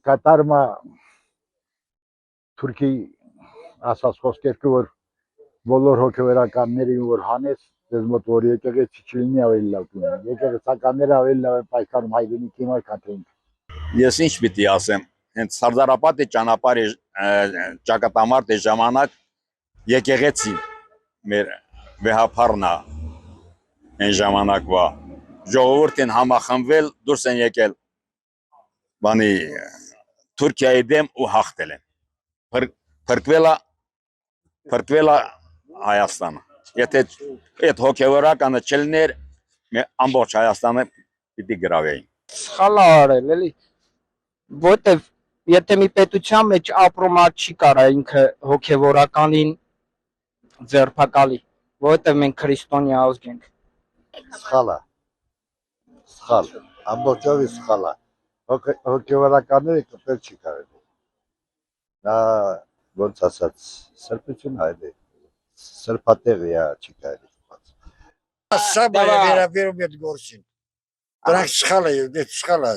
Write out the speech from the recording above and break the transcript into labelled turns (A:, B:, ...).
A: կատարմա Թուրքի ասած խոսքերքը որ բոլոր հոգեվերականներին որ հանեց դες մոտ որ եկեղեցի չլինի ավելի լավ կլինի եկեղեցականները ավելի լավ են պայքարում հայրենիքի համար քան թե ինքը
B: Ես ինչ պիտի ասեմ հենց Սարդարապետի ճանապարհի ճակատամարտի ժամանակ եկեղեցի մեր վեհապարնա այն ժամանակվա ժողովուրդին համախմբվել դուրս են եկել բանի Թուրքիայի դեմ ու հաղթել են փրկվել է Հայաստանը եթե այդ հոգևորականը չլիներ ամբողջ Հայաստանը պիտի գրավեին
C: Սխալ է արել էլի որտեվ եթե մի պետության մեջ ապրում չի կարա ինքը հոգևորականին ձերբակալի որտեվ մենք քրիստոնյա ազգ ենք
A: սխալ ամբողջովին սխալ է հոգևորականները կպել չի կարելի նա ոնց ասած սրբություն այլ է սրբատեղի է չի կարելի
D: Սաբա վերաբերում այդ գործին դրանք սխալ է